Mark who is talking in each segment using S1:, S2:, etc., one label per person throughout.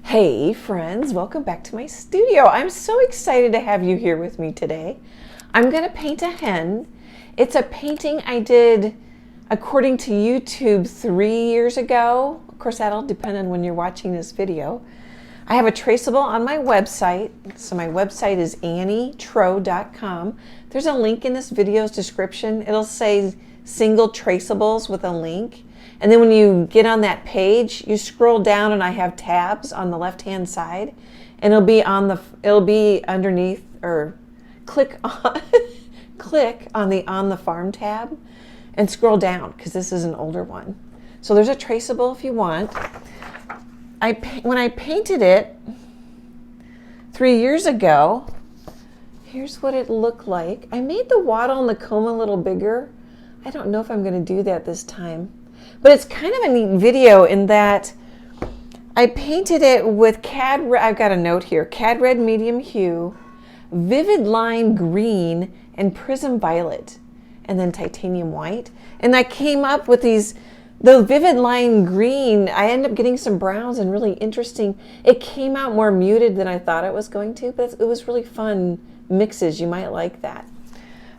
S1: Hey friends, welcome back to my studio. I'm so excited to have you here with me today. I'm going to paint a hen. It's a painting I did according to YouTube 3 years ago. Of course, that'll depend on when you're watching this video. I have a traceable on my website. So my website is annietroe.com. There's a link in this video's description. It'll say single traceables with a link. And then when you get on that page, you scroll down and I have tabs on the left-hand side, and it'll be underneath, or click on the On the Farm tab and scroll down because this is an older one. So there's a traceable if you want. When I painted it 3 years ago, here's what it looked like. I made the wattle and the comb a little bigger. I don't know if I'm going to do that this time. But it's kind of a neat video in that I painted it with I've got a note here, Cad Red Medium Hue, Vivid Lime Green, and Prism Violet, and then Titanium White. And I came up with the Vivid Lime Green, I ended up getting some browns and really interesting. It came out more muted than I thought it was going to, but it was really fun mixes. You might like that.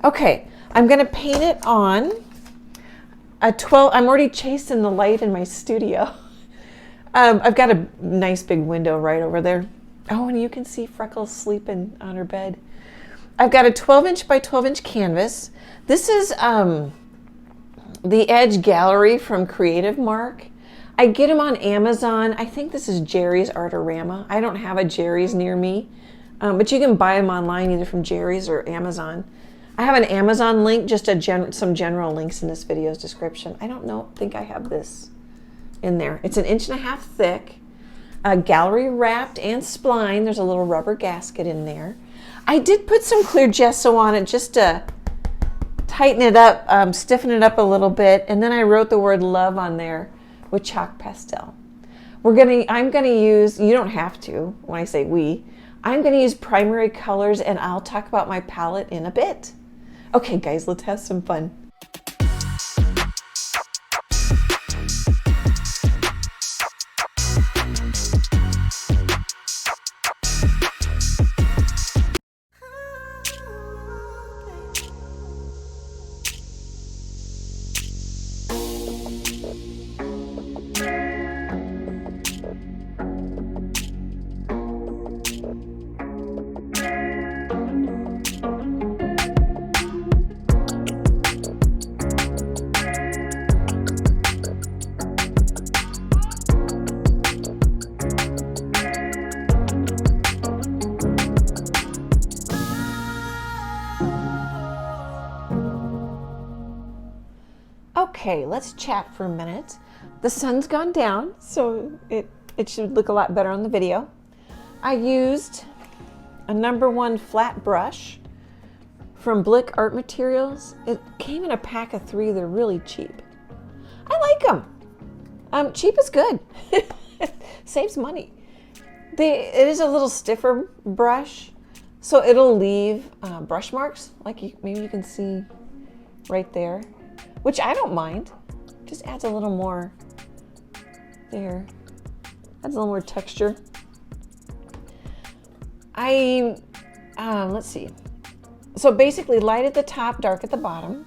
S1: Okay, I'm going to paint it on a 12, I'm already chasing the light in my studio. I've got a nice big window right over there. Oh, and you can see Freckles sleeping on her bed. I've got a 12-inch by 12-inch canvas. This is the Edge Gallery from Creative Mark. I get them on Amazon. I think this is Jerry's Artorama. I don't have a Jerry's near me, but you can buy them online either from Jerry's or Amazon. I have an Amazon link, just some general links in this video's description. I think I have this in there. It's 1.5 inches thick, gallery wrapped and spline. There's a little rubber gasket in there. I did put some clear gesso on it just to tighten it up, stiffen it up a little bit, and then I wrote the word love on there with chalk pastel. I'm gonna use, you don't have to when I say we, I'm gonna use primary colors, and I'll talk about my palette in a bit. Okay guys, let's have some fun. Okay, let's chat for a minute. The sun's gone down, so it should look a lot better on the video. I used a #1 flat brush from Blick Art Materials. It came in a pack of 3. They're really cheap. I like them. Cheap is good. Saves money. It is a little stiffer brush, so it'll leave brush marks, like maybe you can see right there, which I don't mind. Just adds a little more there. Adds a little more texture. Let's see. So basically light at the top, dark at the bottom.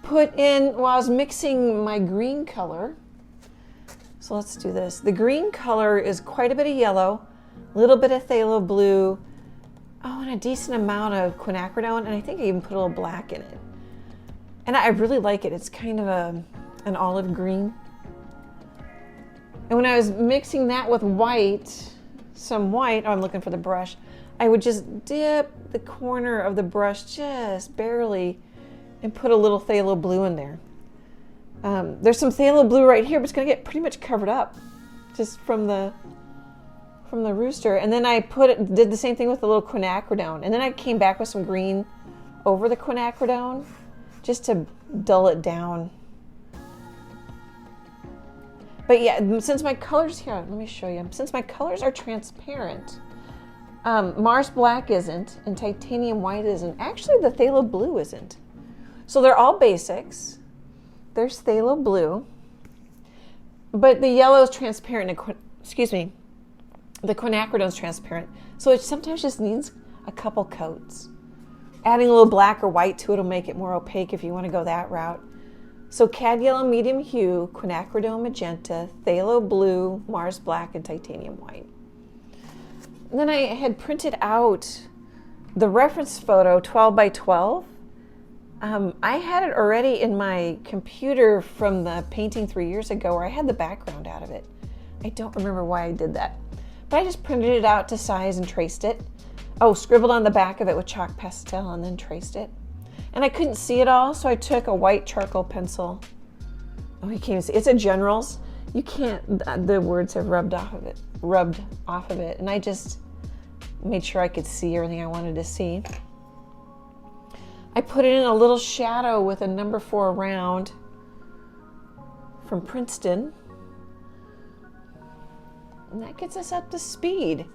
S1: Put in, while I was mixing my green color, so let's do this. The green color is quite a bit of yellow, a little bit of phthalo blue, and a decent amount of quinacridone, and I think I even put a little black in it. And I really like it. It's kind of an olive green. And when I was mixing that with some white, I'm looking for the brush, I would just dip the corner of the brush just barely and put a little phthalo blue in there. There's some phthalo blue right here, but it's gonna get pretty much covered up just from the rooster. And then I did the same thing with a little quinacridone. And then I came back with some green over the quinacridone, just to dull it down. But yeah, since my colors here, let me show you. Since my colors are transparent, Mars Black isn't, and Titanium White isn't. Actually, the Phthalo Blue isn't. So they're all basics. There's Phthalo Blue, but the yellow is transparent. Excuse me. The quinacridone is transparent, so it sometimes just needs a couple coats. Adding a little black or white to it will make it more opaque if you want to go that route. So Cad Yellow Medium Hue, Quinacridone Magenta, Phthalo Blue, Mars Black, and Titanium White. And then I had printed out the reference photo 12 by 12. I had it already in my computer from the painting 3 years ago where I had the background out of it. I don't remember why I did that. But I just printed it out to size and traced it. Oh, scribbled on the back of it with chalk pastel and then traced it. And I couldn't see it all, so I took a white charcoal pencil. Oh, you can't even see. It's a General's. You can't, the words have rubbed off of it. And I just made sure I could see everything I wanted to see. I put it in a little shadow with a number 4 round from Princeton. And that gets us up to speed.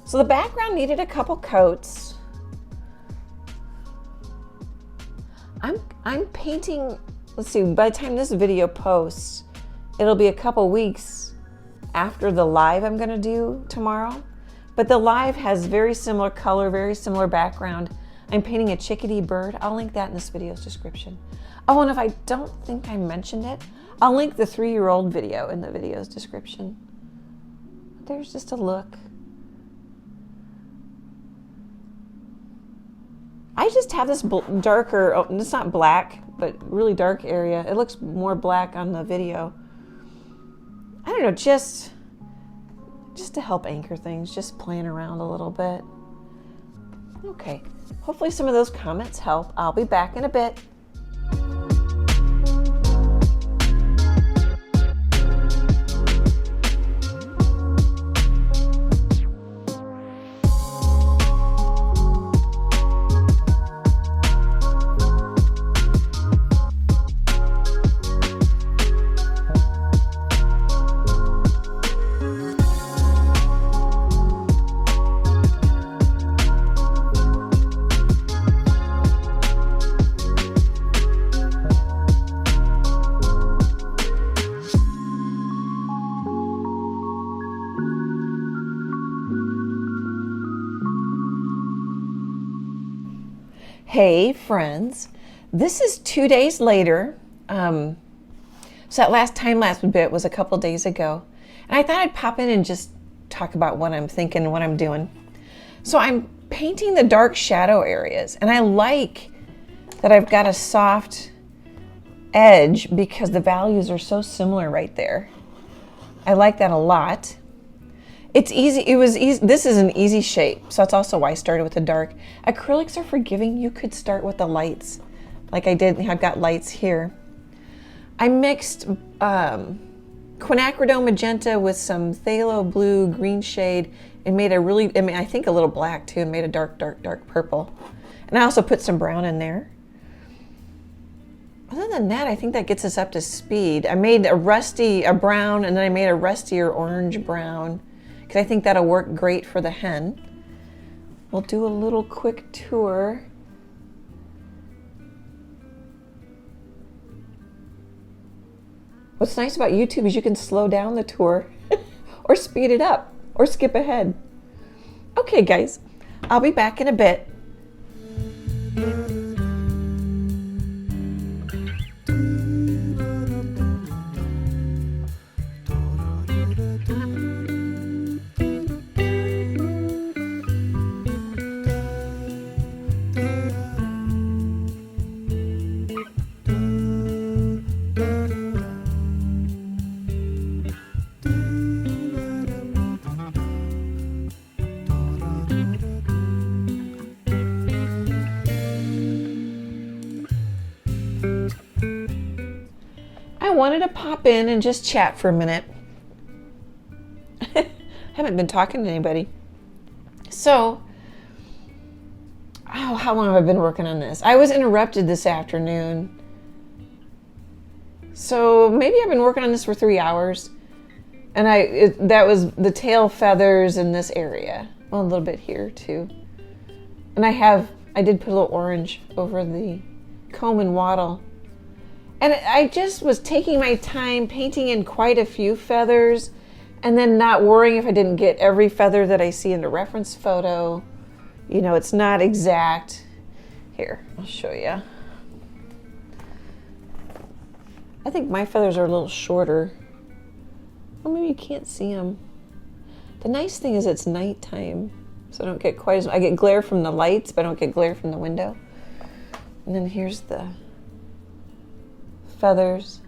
S1: So the background needed a couple coats. I'm painting, let's see, by the time this video posts, it'll be a couple weeks after the live I'm gonna do tomorrow. But the live has very similar color, very similar background. I'm painting a chickadee bird. I'll link that in this video's description. Oh, and if I don't think I mentioned it, I'll link the 3-year-old video in the video's description. There's just a look. I just have this darker, oh, it's not black, but really dark area. It looks more black on the video. I don't know, just to help anchor things, just playing around a little bit. Okay, hopefully some of those comments help. I'll be back in a bit. Hey friends, this is 2 days later. So that last time-lapse bit was a couple days ago. And I thought I'd pop in and just talk about what I'm thinking and what I'm doing. So I'm painting the dark shadow areas, and I like that I've got a soft edge because the values are so similar right there. I like that a lot. It's easy, this is an easy shape, so that's also why I started with the dark. Acrylics are forgiving. You could start with the lights, like I did. I've got lights here. I mixed Quinacridone Magenta with some Phthalo Blue green shade and made a really, I think a little black too, and made a dark, dark, dark purple. And I also put some brown in there. Other than that, I think that gets us up to speed. I made a brown, and then I made a rustier orange brown, because I think that'll work great for the hen. We'll do a little quick tour. What's nice about YouTube is you can slow down the tour or speed it up or skip ahead. Okay guys, I'll be back in a bit. I wanted to pop in and just chat for a minute. Haven't been talking to anybody. So, how long have I been working on this? I was interrupted this afternoon. So maybe I've been working on this for 3 hours. And that was the tail feathers in this area. Well, a little bit here too. And I did put a little orange over the comb and wattle. And I just was taking my time painting in quite a few feathers. And then not worrying if I didn't get every feather that I see in the reference photo. You know, it's not exact. Here, I'll show you. I think my feathers are a little shorter. Well, maybe you can't see them. The nice thing is it's nighttime, so I don't get quite as, I get glare from the lights, but I don't get glare from the window. And then here's the feathers.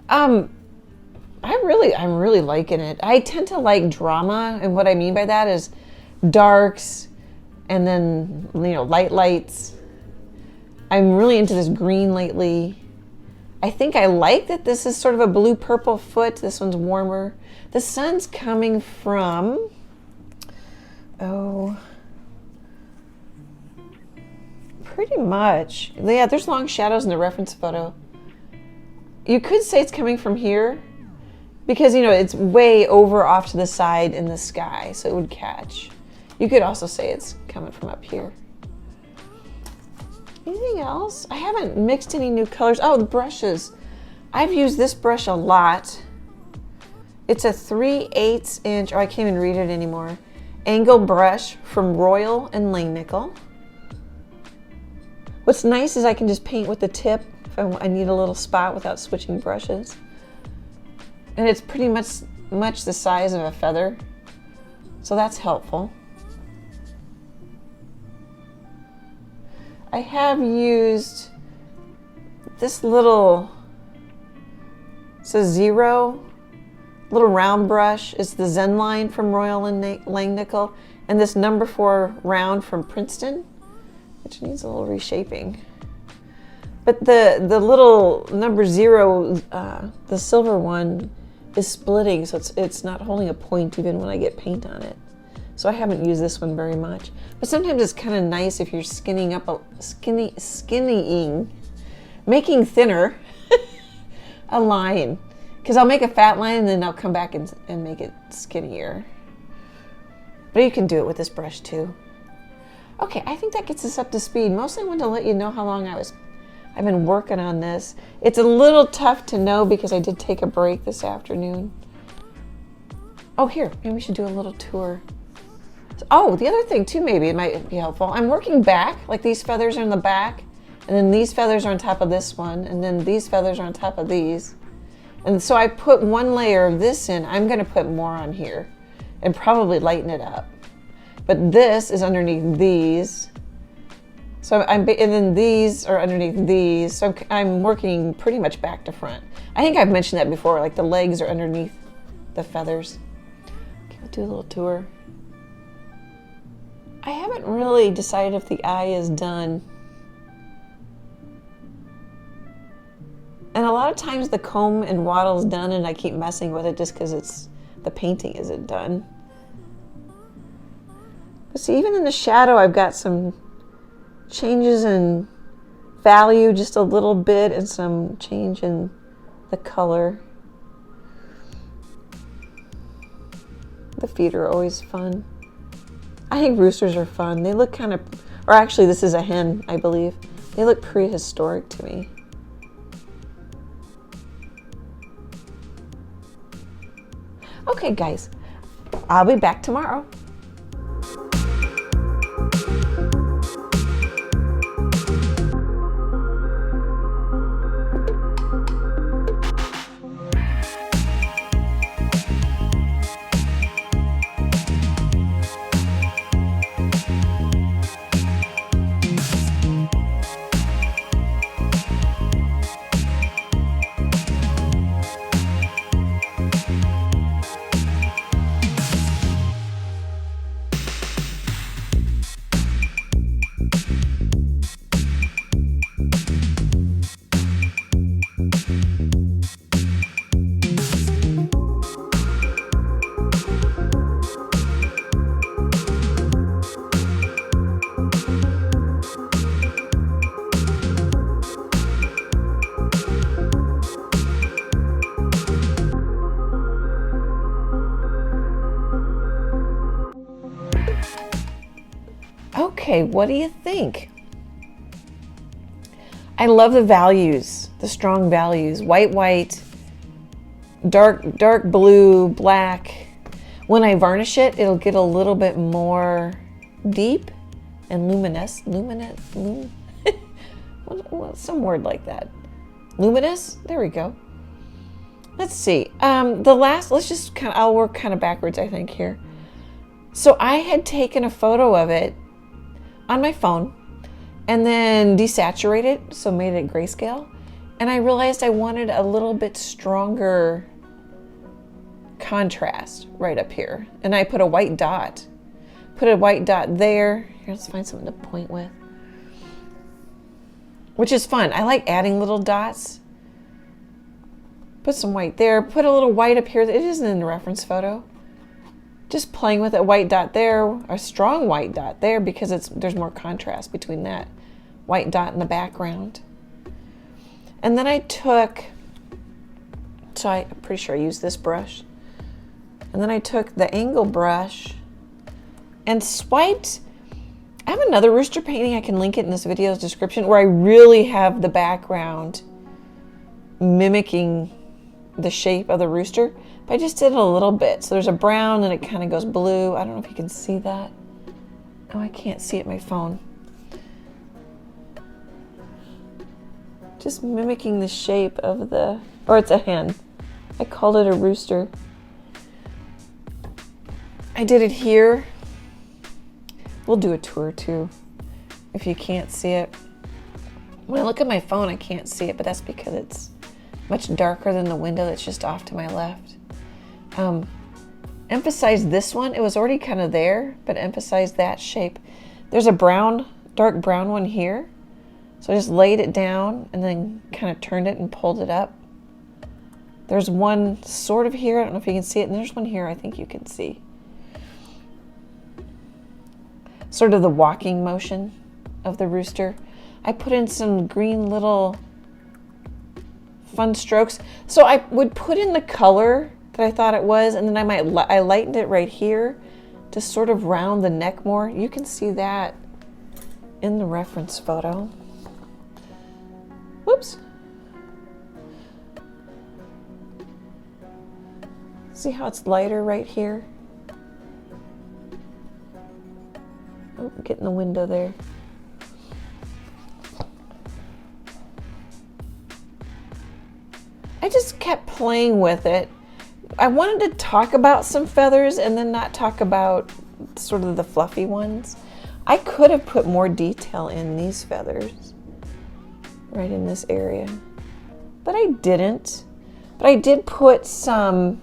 S1: I'm really liking it. I tend to like drama, and what I mean by that is darks and then, you know, lights. I'm really into this green lately. I think I like that this is sort of a blue purple foot. This one's warmer. The sun's coming from, pretty much. Yeah, there's long shadows in the reference photo. You could say it's coming from here because, you know, it's way over off to the side in the sky, so it would catch. You could also say it's coming from up here. Anything else? I haven't mixed any new colors. Oh, the brushes. I've used this brush a lot. It's a 3/8 inch, I can't even read it anymore, angle brush from Royal and Langnickel. What's nice is I can just paint with the tip if I need a little spot without switching brushes. And it's pretty much the size of a feather, so that's helpful. I have used this little, it's a 0, little round brush. It's the Zen line from Royal and Langnickel, and this number 4 round from Princeton, which needs a little reshaping. But the little number 0, the silver one, is splitting, so it's not holding a point even when I get paint on it. So I haven't used this one very much. But sometimes it's kind of nice if you're skinnying, making thinner a line. Because I'll make a fat line and then I'll come back and make it skinnier. But you can do it with this brush too. Okay, I think that gets us up to speed. Mostly I wanted to let you know how long I've been working on this. It's a little tough to know because I did take a break this afternoon. Oh, here, maybe we should do a little tour. Oh, the other thing too, maybe it might be helpful. I'm working back, like these feathers are in the back, and then these feathers are on top of this one, and then these feathers are on top of these. And so I put one layer of this in. I'm going to put more on here and probably lighten it up. But this is underneath these. So and then these are underneath these. So I'm working pretty much back to front. I think I've mentioned that before, like the legs are underneath the feathers. Okay, we'll do a little tour. I haven't really decided if the eye is done. And a lot of times the comb and wattle is done and I keep messing with it just because the painting isn't done. But see, even in the shadow I've got some changes in value just a little bit and some change in the color. The feet are always fun. I think roosters are fun. They look kind of, or actually this is a hen, I believe. They look prehistoric to me. Okay guys, I'll be back tomorrow. Okay, what do you think? I love the values, the strong values. White, white, dark blue, black. When I varnish it, it'll get a little bit more deep and luminous. Some word like that. Luminous? There we go. Let's see. Let's just I'll work kind of backwards, I think, here. So I had taken a photo of it on my phone and then desaturated it, so made it grayscale. And I realized I wanted a little bit stronger contrast right up here. And I put a white dot. Put a white dot there. Here, let's find something to point with. Which is fun. I like adding little dots. Put some white there. Put a little white up here. It isn't in the reference photo. Just playing with a white dot there, a strong white dot there, because there's more contrast between that white dot in the background. And then I took, I'm pretty sure I used this brush. And then I took the angle brush and swiped. I have another rooster painting, I can link it in this video's description, where I really have the background mimicking the shape of the rooster. But I just did it a little bit. So there's a brown and it kind of goes blue. I don't know if you can see that. Oh, I can't see it on my phone. Just mimicking the shape of or it's a hen. I called it a rooster. I did it here. We'll do a tour too, if you can't see it. When I look at my phone, I can't see it, but that's because it's much darker than the window that's just off to my left. Emphasize this one. It was already kind of there, but emphasize that shape. There's a dark brown one here. So I just laid it down and then kind of turned it and pulled it up. There's one sort of here. I don't know if you can see it. And there's one here I think you can see. Sort of the walking motion of the rooster. I put in some green little fun strokes. So I would put in the color that I thought it was, and then I lightened it right here to sort of round the neck more. You can see that in the reference photo. Whoops. See how it's lighter right here? Oh, get in the window there. I just kept playing with it. I wanted to talk about some feathers and then not talk about sort of the fluffy ones. I could have put more detail in these feathers, right in this area, but I didn't. But I did put some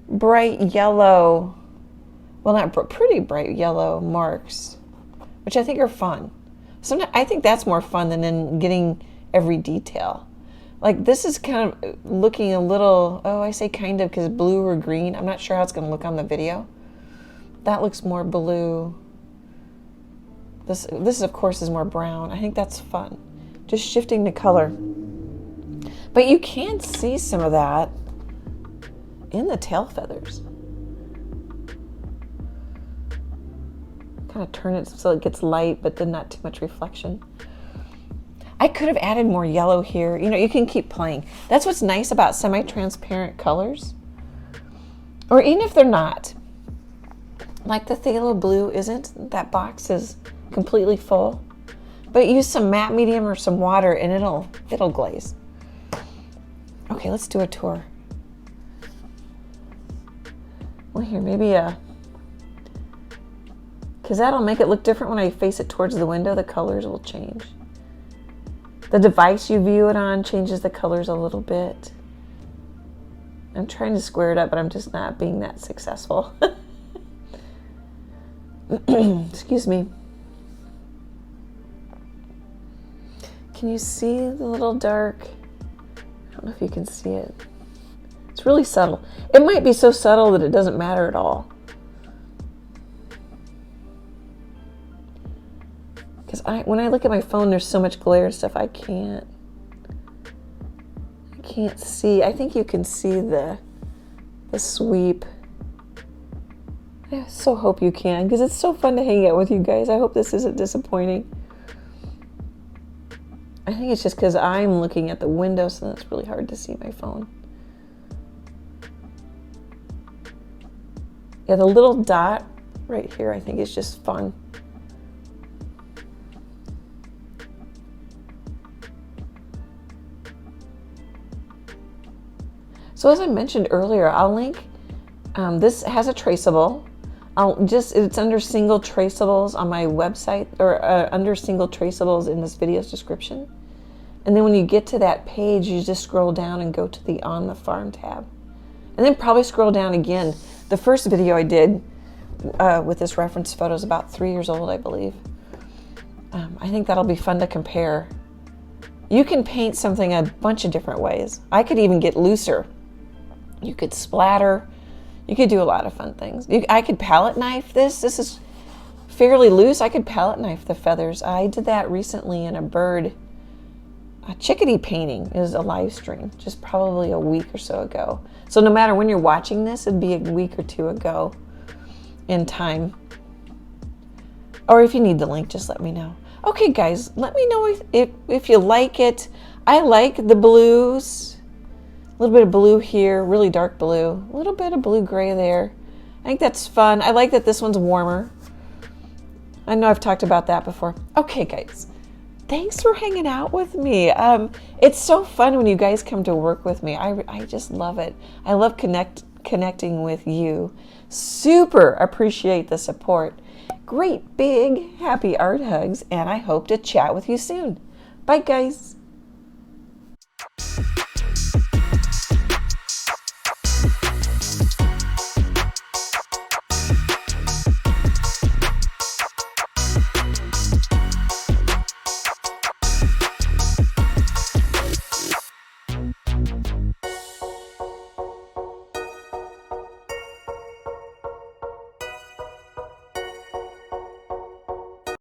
S1: bright yellow, well, not pretty bright yellow marks, which I think are fun. Sometimes I think that's more fun than in getting every detail. Like this is kind of looking a little, oh, I say kind of because blue or green. I'm not sure how it's going to look on the video. That looks more blue. This of course is more brown. I think that's fun. Just shifting the color. But you can see some of that in the tail feathers. Kind of turn it so it gets light, but then not too much reflection. I could have added more yellow here. You know, you can keep playing. That's what's nice about semi-transparent colors. Or even if they're not. Like the Phthalo Blue isn't. That box is completely full. But use some matte medium or some water and it'll glaze. Okay, let's do a tour. Well, here, maybe because that'll make it look different when I face it towards the window. The colors will change. The device you view it on changes the colors a little bit. I'm trying to square it up, but I'm just not being that successful. Excuse me. Can you see the little dark? I don't know if you can see it. It's really subtle. It might be so subtle that it doesn't matter at all. Because when I look at my phone, there's so much glare and stuff, I can't see. I think you can see the sweep. I so hope you can, because it's so fun to hang out with you guys. I hope this isn't disappointing. I think it's just because I'm looking at the window, so that's really hard to see my phone. Yeah, the little dot right here I think is just fun. So as I mentioned earlier, I'll link, this has a traceable. It's under single traceables on my website, or under single traceables in this video's description. And then when you get to that page, you just scroll down and go to the On the Farm tab. And then probably scroll down again. The first video I did with this reference photo is about 3 years old, I believe. I think that'll be fun to compare. You can paint something a bunch of different ways. I could even get looser. You could splatter. You could do a lot of fun things. I could palette knife this. This is fairly loose. I could palette knife the feathers. I did that recently in a chickadee painting. It was a live stream, just probably a week or so ago. So no matter when you're watching this, it'd be a week or two ago in time. Or if you need the link, just let me know. Okay, guys, let me know if you like it. I like the blues. A little bit of blue here, really dark blue. A little bit of blue-gray there. I think that's fun. I like that this one's warmer. I know I've talked about that before. Okay, guys. Thanks for hanging out with me. It's so fun when you guys come to work with me. I just love it. I love connecting with you. Super appreciate the support. Great big happy art hugs, and I hope to chat with you soon. Bye, guys.